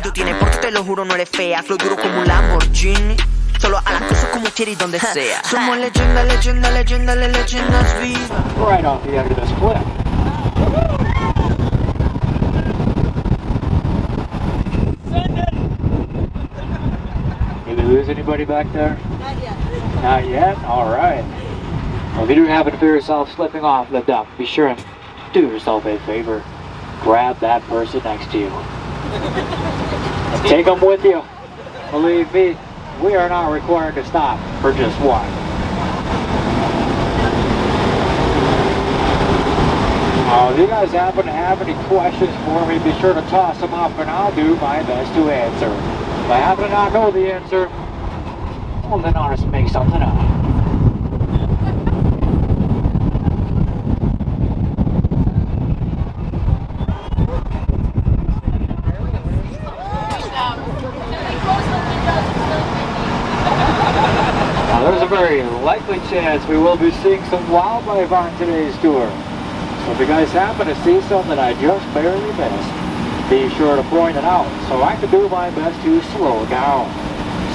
Si tú tienes porte, te lo juro, no eres fea. Flow duro como un Lamborghini. Solo a las cosas como quieres y donde sea. Somos leyenda, leyenda, leyenda, leyendas vivas. Right off the end of this cliff. Did we lose anybody back there? Not yet. Not yet? Alright. Well, if you do happen to feel yourself slipping off the dock, be sure and do yourself a favor. Grab that person next to you. And take them with you. Believe me, we are not required to stop for just one. If you guys happen to have any questions for me, be sure to toss them up and I'll do my best to answer. If I happen to not know the answer, well then I'll just make something up. Now there's a very likely chance we will be seeing some wildlife on today's tour. So if you guys happen to see something that I just barely missed, be sure to point it out so I can do my best to slow down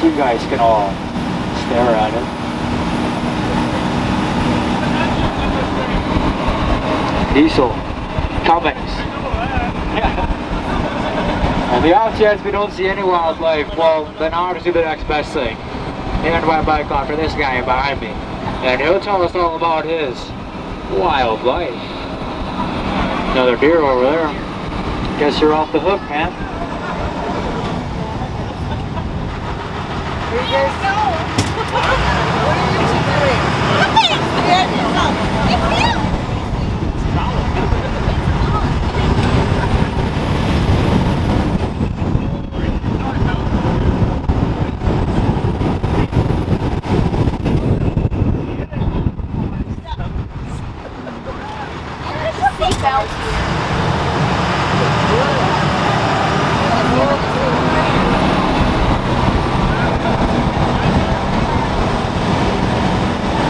so you guys can all stare at it. Diesel, Cummings. And the off chance we don't see any wildlife, well, then I'll just do the next best thing. Hand my bike off to this guy behind me, and he'll tell us all about his wildlife. Another deer over there. Guess you're off the hook, man.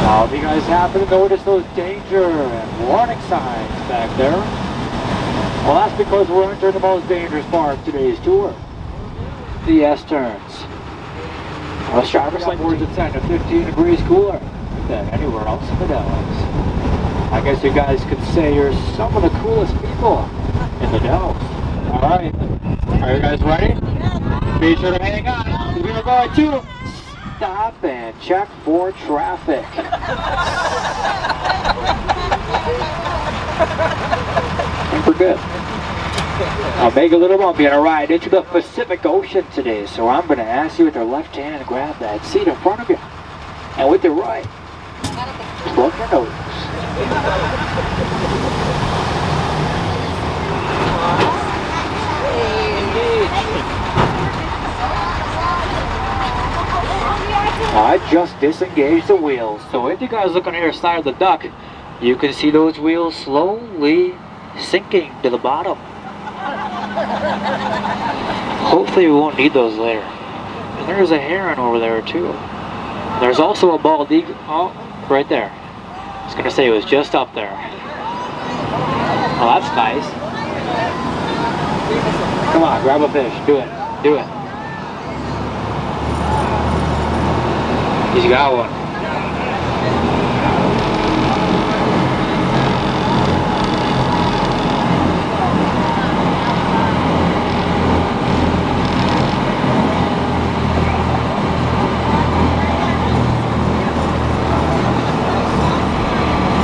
Now, if you guys happen to notice those danger and warning signs back there, well, that's because we're entering the most dangerous part of today's tour, the S-turns. Well, sharpest upwards of 10 to 15 degrees cooler than anywhere else in the Dells. I guess you guys could say you're some of the coolest people in the Dells. Alright, are you guys ready? Be sure to hang on. We are going to stop and check for traffic. I think we're good. I'll make a little bumpy on a ride into the Pacific Ocean today, so I'm going to ask you with your left hand to grab that seat in front of you, and with your right, plug your nose. I just disengaged the wheels, so if you guys look on your side of the dock, you can see those wheels slowly sinking to the bottom. Hopefully we won't need those later. And there's a heron over there too. There's also a bald eagle, oh, right there. I was gonna say it was just up there. Oh, that's nice. Come on, grab a fish, do it, do it. He's got one.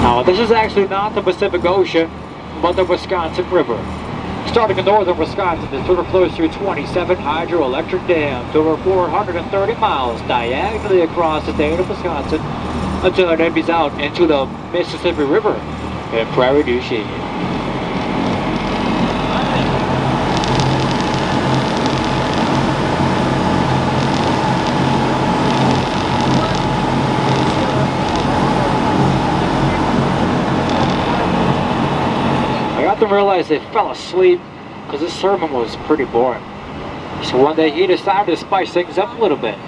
Now, this is actually not the Pacific Ocean, but the Wisconsin River. Starting in northern Wisconsin, this river flows through 27 hydroelectric dams over 430 miles diagonally across the state of Wisconsin until it empties out into the Mississippi River in Prairie du Chien. Realized they fell asleep because this sermon was pretty boring. So one day he decided to spice things up a little bit.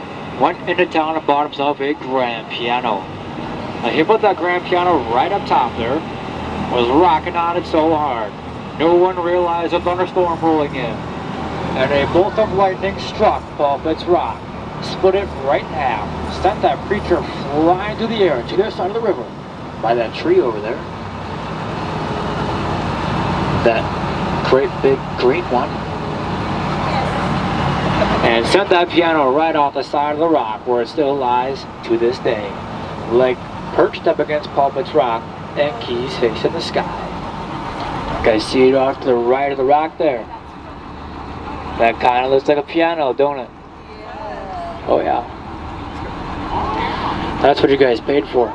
Went into town and bought himself a grand piano. Now he put that grand piano right up top there, was rocking on it so hard. No one realized a thunderstorm rolling in. and a bolt of lightning struck Pulpit's rock, split it right in half, sent that creature flying through the air to the other side of the river, by that tree over there. That great big green one. And sent that piano right off the side of the rock, where it still lies to this day, like perched up against Pulpit's rock and keys facing the sky. You guys see it off to the right of the rock there? That kind of looks like a piano, don't it? Oh yeah. That's what you guys paid for.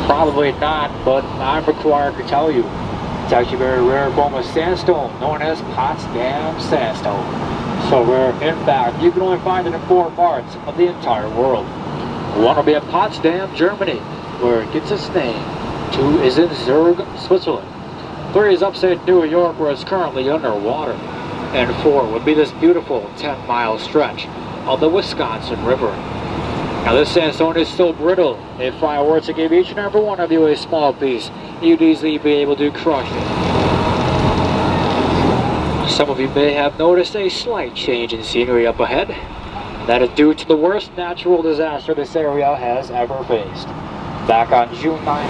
Probably not, but I'm required to tell you. It's actually a very rare form of sandstone, known as Potsdam sandstone. So rare, in fact, you can only find it in 4 parts of the entire world. One will be in Potsdam, Germany, where it gets its name. 2 is in Zurich, Switzerland. 3 is upstate New York, where it's currently underwater. And 4 would be this beautiful 10-mile stretch of the Wisconsin River. Now this sandstone is so brittle, if I were to give each and every one of you a small piece, you'd easily be able to crush it. Some of you may have noticed a slight change in scenery up ahead. That is due to the worst natural disaster this area has ever faced. Back on June 9th,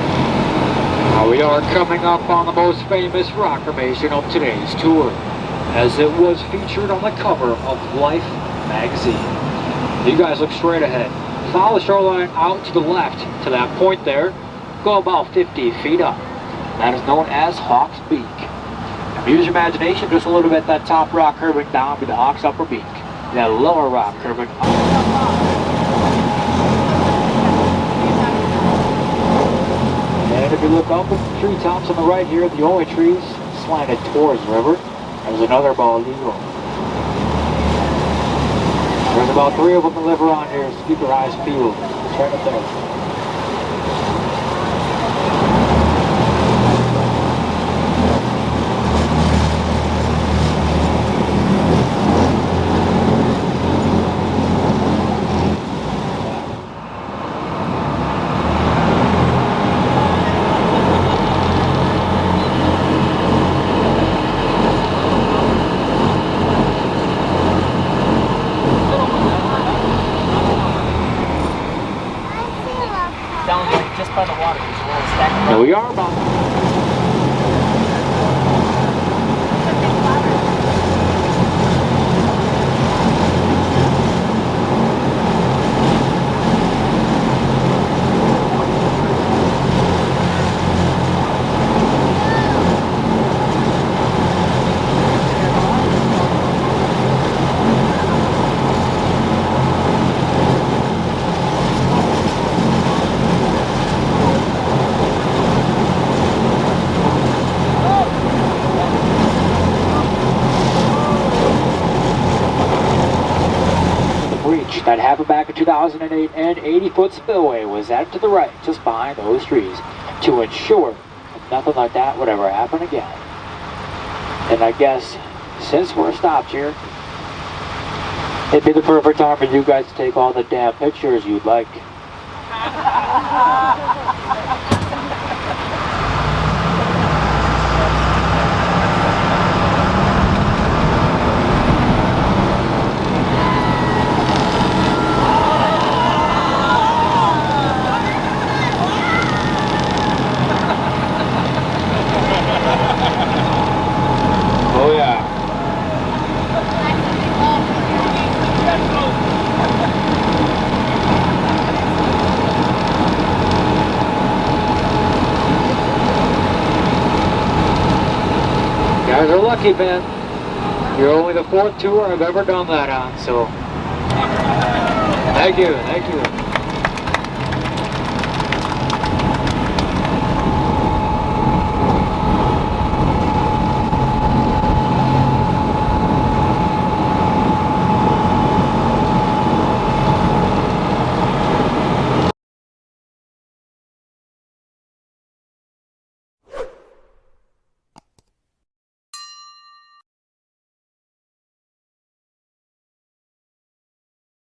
now we are coming up on the most famous rock formation of today's tour, as it was featured on the cover of Life magazine. You guys look straight ahead. Follow the shoreline out to the left to that point there. Go about 50 feet up. That is known as Hawk's Beak. Now use your imagination just a little bit. That top rock curving down to the Hawk's upper beak. That lower rock curving up. And if you look up at the treetops on the right here, the only trees slanted towards the river, there's another bald eagle. There's about 3 of them that live around here, so keep your eyes peeled. It's right up there. Now we are about... That happened back in 2008, and 80-foot spillway was added to the right, just behind those trees, to ensure that nothing like that would ever happen again. And I guess, since we're stopped here, it'd be the perfect time for you guys to take all the damn pictures you'd like. Oh yeah. You guys are lucky, man. You're only the 4th tour I've ever done that on, so thank you, thank you.